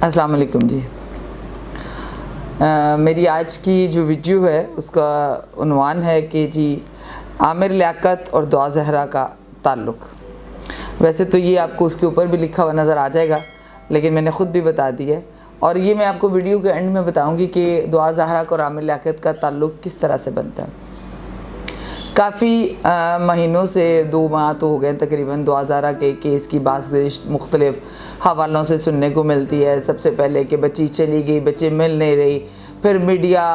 अस्सलाम वालेकुम जी। मेरी आज की जो वीडियो है उसका उन्वान है कि जी आमिर लियाकत और दुआ ज़हरा का ताल्लुक़। वैसे तो ये आपको उसके ऊपर भी लिखा हुआ नज़र आ जाएगा, लेकिन मैंने ख़ुद भी बता दिया है और ये मैं आपको वीडियो के एंड में बताऊंगी कि दुआ ज़हरा और आमिर लियाकत का ताल्लुक़ किस तरह से बनता है। काफ़ी महीनों से 2 माह तो हो गए तकरीबन दुआ ज़हरा के केस की बाज़ मुख्तलिफ़ हवालों से सुनने को मिलती है। सबसे पहले कि बच्ची चली गई, बच्चे मिल नहीं रही, फिर मीडिया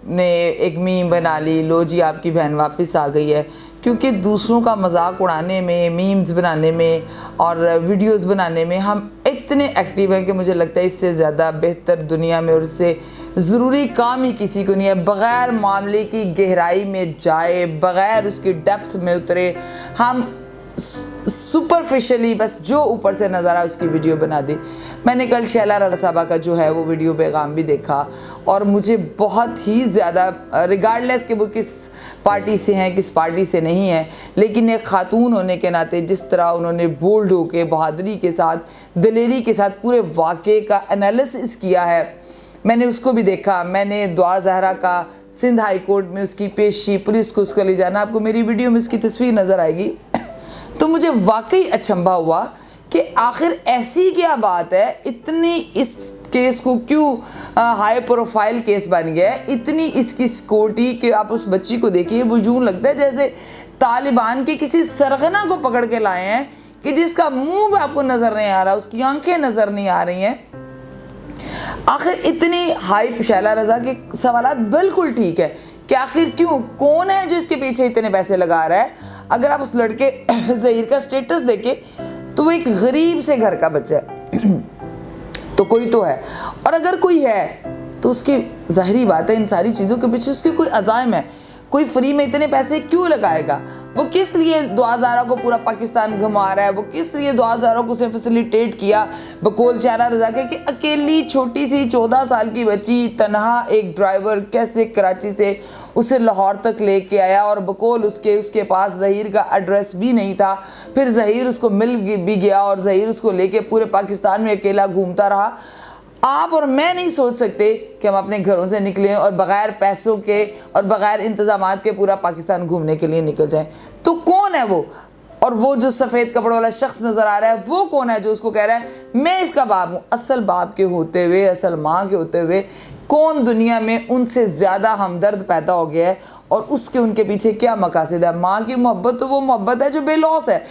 ने एक मीम बना ली, लो जी आपकी बहन वापस आ गई है। क्योंकि दूसरों का मजाक उड़ाने में, मीम्स बनाने में और वीडियोस बनाने में हम इतने एक्टिव हैं कि मुझे लगता है इससे ज़्यादा बेहतर दुनिया में और इससे ज़रूरी काम ही किसी को नहीं है। बग़ैर मामले की गहराई में जाए, बग़ैर उसकी डेप्थ में उतरे, हम सुपरफिशली बस जो ऊपर से नज़र आया उसकी वीडियो बना दी। मैंने कल शैला रज़ा साहबा का जो है वो वीडियो पैगाम भी देखा और मुझे बहुत ही ज़्यादा, रिगार्डलेस कि वो किस पार्टी से हैं किस पार्टी से नहीं है, लेकिन एक ख़ातून होने के नाते जिस तरह उन्होंने बोल्ड होकर बहादुरी के साथ, दिलेरी के साथ पूरे वाक़े का एनालिसिस किया है, मैंने उसको भी देखा। मैंने दुआ ज़हरा का सिंध हाई कोर्ट में उसकी पेशी, पुलिस को उसको ले जाना, आपको मेरी वीडियो में उसकी तस्वीर नज़र आएगी। तो मुझे वाकई अचंभा हुआ कि आखिर ऐसी क्या बात है, इतनी इस केस को क्यों हाई प्रोफाइल केस बन गया है, इतनी इसकी सिक्योरिटी कि आप उस बच्ची को देखिए, वो यूँ लगता है जैसे तालिबान के किसी सरगना को पकड़ के लाए हैं कि जिसका मुंह भी आपको नज़र नहीं आ रहा, उसकी आंखें नज़र नहीं आ रही हैं। आखिर इतनी हाइप शैला रज़ा के सवालात बिल्कुल ठीक है कि आखिर क्यों, कौन है जो इसके पीछे इतने पैसे लगा रहा है। अगर आप उस लड़के ज़हीर का स्टेटस देखें तो वो एक गरीब से घर का बच्चा है तो कोई तो है, और अगर कोई है तो उसकी ज़ाहिरी बात है इन सारी चीज़ों के पीछे उसकी कोई अज़ाइम है। कोई फ्री में इतने पैसे क्यों लगाएगा? वो किस लिए दुआ ज़हरा को पूरा पाकिस्तान घुमा रहा है? वो किस लिए दुआ ज़हरा को उसने फैसिलिटेट किया बकौल शैला रज़ा के कि अकेली छोटी सी 14 साल की बच्ची तनहा एक ड्राइवर कैसे कराची से उसे लाहौर तक लेके आया और बकौल उसके पास ज़हीर का एड्रेस भी नहीं था। फिर ज़हीर उसको मिल भी गया और ज़हीर उसको लेके पूरे पाकिस्तान में अकेला घूमता रहा। आप और मैं नहीं सोच सकते कि हम अपने घरों से निकलें और बग़ैर पैसों के और बग़ैर इंतज़ामात के पूरा पाकिस्तान घूमने के लिए निकल जाएं। तो कौन है वो? और वो जो सफ़ेद कपड़ों वाला शख्स नज़र आ रहा है वो कौन है जो उसको कह रहा है मैं इसका बाप हूँ? असल बाप के होते हुए, असल माँ के होते हुए कौन दुनिया में उनसे ज़्यादा हमदर्द पैदा हो गया है और उसके उनके पीछे क्या मकासद है? माँ की मोहब्बत तो वो मोहब्बत है जो बेलौस है,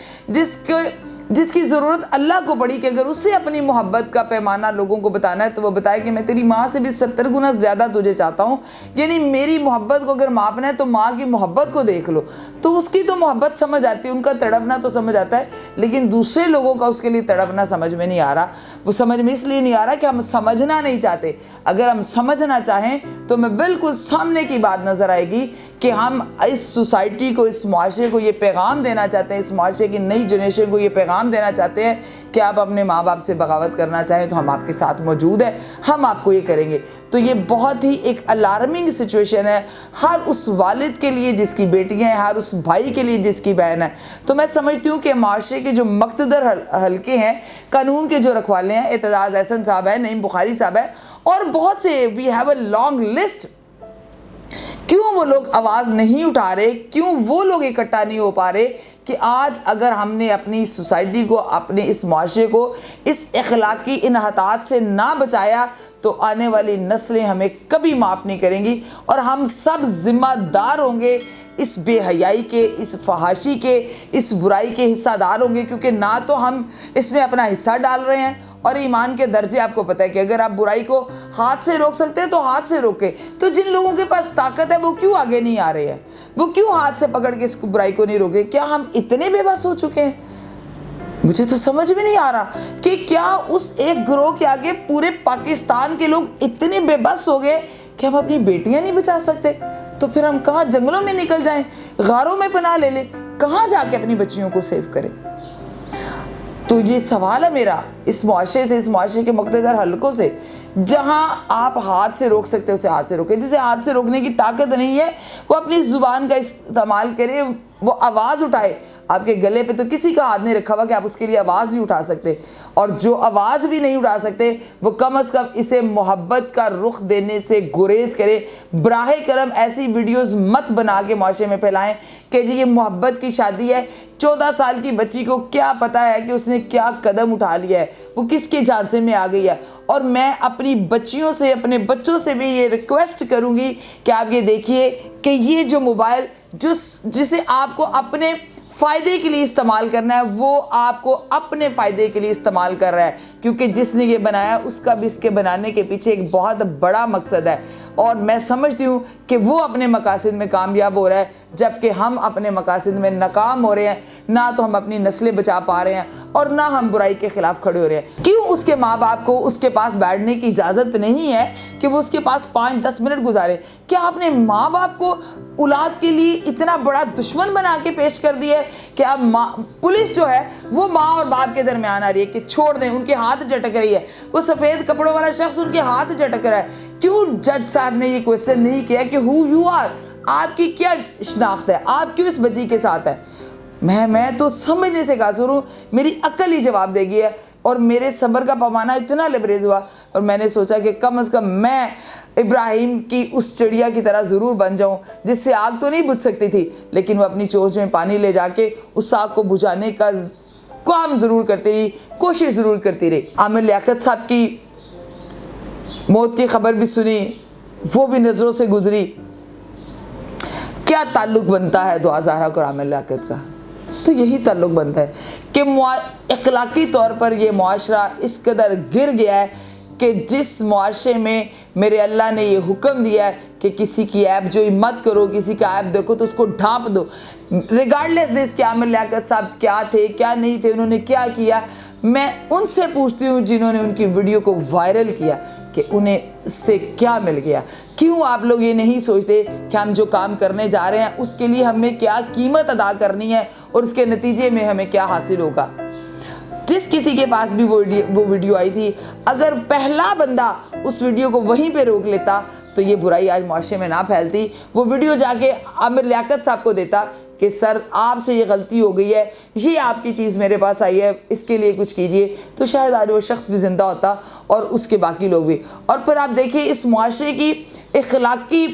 जिसकी ज़रूरत अल्लाह को पड़ी कि अगर उससे अपनी मोहब्बत का पैमाना लोगों को बताना है तो वो बताए कि मैं तेरी माँ से भी 70 गुना ज़्यादा तुझे चाहता हूँ। यानी मेरी मोहब्बत को अगर मापना है तो माँ की मोहब्बत को देख लो, तो उसकी तो मोहब्बत समझ आती है, उनका तड़पना तो समझ आता है, लेकिन दूसरे लोगों का उसके लिए तड़पना समझ में नहीं आ रहा। वो समझ में इसलिए नहीं आ रहा कि हम समझना नहीं चाहते। अगर हम समझना चाहें तो मैं बिल्कुल सामने की बात नज़र आएगी कि हम इस सोसाइटी को, इस मुआशरे को ये पैगाम देना चाहते हैं, इस मुआशरे की नई जनरेशन को ये पैगाम देना चाहते हैं कि आप अपने माँ बाप से बगावत करना चाहें तो हम आपके साथ मौजूद हैं, हम आपको ये करेंगे। तो ये बहुत ही एक अलार्मिंग सिचुएशन है हर उस वालिद के लिए जिसकी बेटियाँ हैं, हर उस भाई के लिए जिसकी बहन है। तो मैं समझती हूँ कि माशरे के जो मक़तदर हल्के हैं, कानून के जो रखवाले हैं, एतजाज़ एहसन साहब है, नईम बुखारी साहब है और बहुत से, we have a long list. क्यों वो लोग आवाज़ नहीं उठा रहे? क्यों वो लोग इकट्ठा नहीं हो पा रहे कि आज अगर हमने अपनी सोसाइटी को, अपने इस माशरे को इस अखलाकी इन्हतात से ना बचाया तो आने वाली नस्लें हमें कभी माफ़ नहीं करेंगी और हम सब ज़िम्मेदार होंगे इस बेहयाई के, इस फहाशी के, इस बुराई के हिस्सादार होंगे। क्योंकि ना तो हम इसमें अपना हिस्सा डाल रहे हैं और ईमान के दर्जे आपको पता है कि अगर आप बुराई को हाथ से रोक सकते हैं तो हाथ से रोके। तो जिन लोगों के पास ताकत है वो क्यों आगे नहीं आ रहे हैं? वो क्यों हाथ से पकड़ के इस बुराई को नहीं रोके? क्या हम इतने बेबस हो चुके हैं? मुझे तो समझ में नहीं आ रहा कि क्या उस एक गिरोह के आगे पूरे पाकिस्तान के लोग इतने बेबस हो गए कि हम अपनी बेटियां नहीं बचा सकते? तो फिर हम कहाँ जंगलों में निकल जाएं, गारों में पनाह ले लें, कहाँ जाके अपनी बच्चियों को सेव करें? तो ये सवाल है मेरा इस मुआशरे से, इस मुआशरे के मुक़्तदर हलकों से, जहाँ आप हाथ से रोक सकते हो उसे हाथ से रोकें। जिसे हाथ से रोकने की ताकत नहीं है वो अपनी ज़ुबान का इस्तेमाल करे, वो आवाज़ उठाए, आपके गले पे तो किसी का हाथ नहीं रखा हुआ कि आप उसके लिए आवाज़ नहीं उठा सकते, और जो आवाज़ भी नहीं उठा सकते वो कम अज़ कम इसे मोहब्बत का रुख देने से गुरेज करें। बराहे करम ऐसी वीडियोस मत बना के माशरे में फैलाएं कि जी ये मोहब्बत की शादी है। 14 साल की बच्ची को क्या पता है कि उसने क्या कदम उठा लिया है, वो किसके झांसे में आ गई है। और मैं अपनी बच्चियों से, अपने बच्चों से भी ये रिक्वेस्ट करूँगी कि आप ये देखिए कि ये जो मोबाइल जिसे आपको अपने फ़ायदे के लिए इस्तेमाल करना है, वो आपको अपने फ़ायदे के लिए इस्तेमाल कर रहा है, क्योंकि जिसने ये बनाया उसका भी इसके बनाने के पीछे एक बहुत बड़ा मकसद है। और मैं समझती हूँ कि वो अपने मकासद में कामयाब हो रहा है, जबकि हम अपने मकासद में नाकाम हो रहे हैं। ना तो हम अपनी नस्लें बचा पा रहे हैं और ना हम बुराई के ख़िलाफ़ खड़े हो रहे हैं। क्यों उसके माँ बाप को उसके पास बैठने की इजाज़त नहीं है कि वो उसके पास 5-10 मिनट गुजारे? क्या आपने माँ बाप को औलाद के लिए इतना बड़ा दुश्मन बना के पेश कर दिया है कि अब पुलिस जो है वो माँ और बाप के दरमियान आ रही है कि छोड़ दें, उनके हाथ झटक रही है। वो सफ़ेद कपड़ों वाला शख्स उनके हाथ झटक रहा है। क्यों जज साहब ने ये क्वेश्चन नहीं किया कि हु यू आर, आपकी क्या शनाख्त है, आप क्यों इस बच्ची के साथ है? मैं तो समझने से कासूर हूँ, मेरी अक्ल ही जवाब देगी है। और मेरे सब्र का पैमाना इतना लबरेज हुआ और मैंने सोचा कि कम अज़ कम मैं इब्राहिम की उस चिड़िया की तरह ज़रूर बन जाऊं जिससे आग तो नहीं बुझ सकती थी, लेकिन वो अपनी चोंच में पानी ले जाके उस आग को बुझाने का काम ज़रूर करती रही, कोशिश ज़रूर करती रही। आमिर लियाकत साहब की मौत की खबर भी सुनी, वो भी नज़रों से गुजरी। क्या ताल्लुक़ बनता है दुआ ज़हरा और आमिर लियाकत का? तो यही ताल्लुक़ बनता है कि अखलाकी तौर पर ये मुआशरा इस कदर गिर गया है कि जिस मुआशरे में मेरे अल्लाह ने ये हुक्म दिया है कि किसी की ऐप जो मत करो, किसी का ऐप देखो तो उसको ढांप दो, रिगार्डलेस दिस कि आमिर लियाकत साहब क्या थे क्या नहीं थे, उन्होंने क्या किया। मैं उनसे पूछती हूँ जिन्होंने उनकी वीडियो को वायरल किया कि उन्हें इससे क्या मिल गया। क्यों आप लोग ये नहीं सोचते कि हम जो काम करने जा रहे हैं उसके लिए हमें क्या कीमत अदा करनी है और उसके नतीजे में हमें क्या हासिल होगा। जिस किसी के पास भी वो वीडियो आई थी, अगर पहला बंदा उस वीडियो को वहीं पे रोक लेता तो ये बुराई आज माशरे में ना फैलती। वो वीडियो जाके आमिर लियाकत साहब को देता कि सर आपसे ये गलती हो गई है, ये आपकी चीज़ मेरे पास आई है, इसके लिए कुछ कीजिए, तो शायद आज वो शख्स भी ज़िंदा होता और उसके बाकी लोग भी। और फिर आप देखिए इस मुआशरे की अखलाकी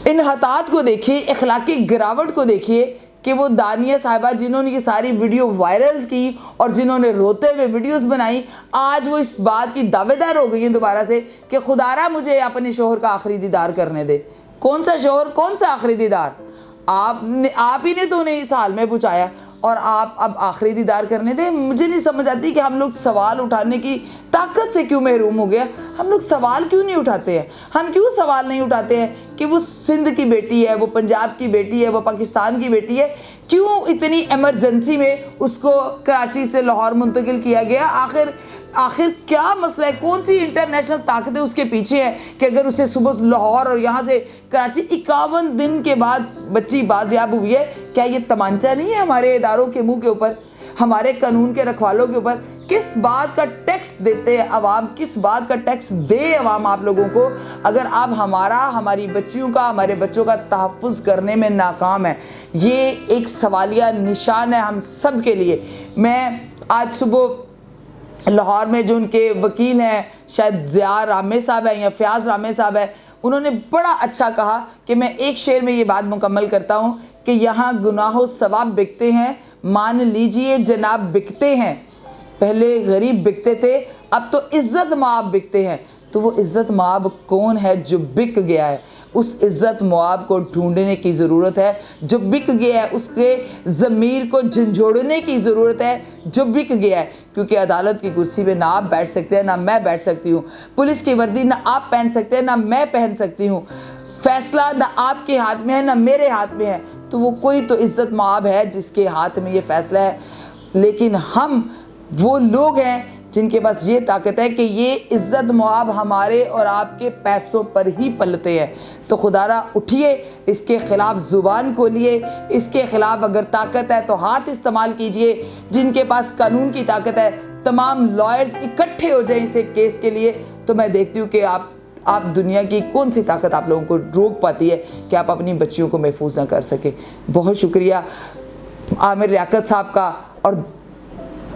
इन्हतात को देखिए, अखलाकी गिरावट को देखिए कि वो दानिया साहिबा जिन्होंने ये सारी वीडियो वायरल की और जिन्होंने रोते हुए वीडियोस बनाई, आज वो इस बात की दावेदार हो गई हैं दोबारा से कि खुदारा मुझे अपने शोहर का आखिरी दीदार करने दे। कौन सा शोहर, कौन सा आखिरी दीदार? आप ही ने तो उन्हें इस हाल में पहुँचाया और आप अब आखिरी दीदार करने दें। मुझे नहीं समझ आती कि हम लोग सवाल उठाने की ताकत से क्यों महरूम हो गया। हम लोग सवाल क्यों नहीं उठाते हैं? हम क्यों सवाल नहीं उठाते हैं कि वो सिंध की बेटी है, वो पंजाब की बेटी है, वो पाकिस्तान की बेटी है, क्यों इतनी इमरजेंसी में उसको कराची से लाहौर मुंतकिल किया गया? आखिर क्या मसला है? कौन सी इंटरनेशनल ताकतें उसके पीछे हैं कि अगर उसे सुबह लाहौर और यहाँ से कराची 51 दिन के बाद बच्ची बाजियाब हुई है? क्या ये तमांचा नहीं है हमारे इदारों के मुंह के ऊपर, हमारे कानून के रखवालों के ऊपर? किस बात का टैक्स देते हैं अवाम, किस बात का टैक्स दे अवाम आप लोगों को अगर आप हमारी बच्चियों का, हमारे बच्चों का तहफ़्फ़ुज़ करने में नाकाम है? ये एक सवालिया निशान है हम सब के लिए। मैं आज सुबह लाहौर में जो उनके वकील हैं, शायद ज़िया रामे साहब हैं या फ़याज़ रामे साहब हैं, उन्होंने बड़ा अच्छा कहा कि मैं एक शेर में ये बात मुकम्मल करता हूँ कि यहाँ गुनाह सवाब बिकते हैं, मान लीजिए जनाब बिकते हैं। पहले गरीब बिकते थे, अब तो इज़्ज़त माब बिकते हैं। तो वो इज़्ज़त माब कौन है जो बिक गया है? उस इज़्ज़त मुआब को ढूंढने की ज़रूरत है। जो बिक गया है उसके ज़मीर को झंझोड़ने की ज़रूरत है जो बिक गया है, क्योंकि अदालत की कुर्सी पे ना आप बैठ सकते हैं ना मैं बैठ सकती हूँ, पुलिस की वर्दी ना आप पहन सकते हैं ना मैं पहन सकती हूँ, फ़ैसला ना आपके हाथ में है ना मेरे हाथ में है। तो वो कोई तो इज़्ज़त मुआब है जिसके हाथ में ये फ़ैसला है। लेकिन हम वो लोग हैं जिनके पास ये ताकत है कि ये इज़्ज़त मुआब हमारे और आपके पैसों पर ही पलते हैं। तो खुदारा उठिए, इसके ख़िलाफ़ ज़ुबान खोलिए, इसके ख़िलाफ़ अगर ताकत है तो हाथ इस्तेमाल कीजिए। जिनके पास कानून की ताकत है तमाम लॉयर्स इकट्ठे हो जाएं इस केस के लिए। तो मैं देखती हूँ कि आप दुनिया की कौन सी ताकत आप लोगों को रोक पाती है कि आप अपनी बच्चियों को महफूज ना कर सके। बहुत शुक्रिया। आमिर लियाकत साहब का और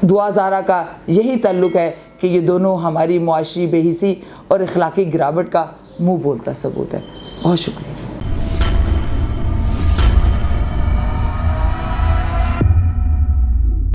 दुआ ज़हरा का यही ताल्लुक़ है कि ये दोनों हमारी मुआशरी बेहिसी और अखलाकी गिरावट का मुँह बोलता सबूत है। बहुत शुक्रिया।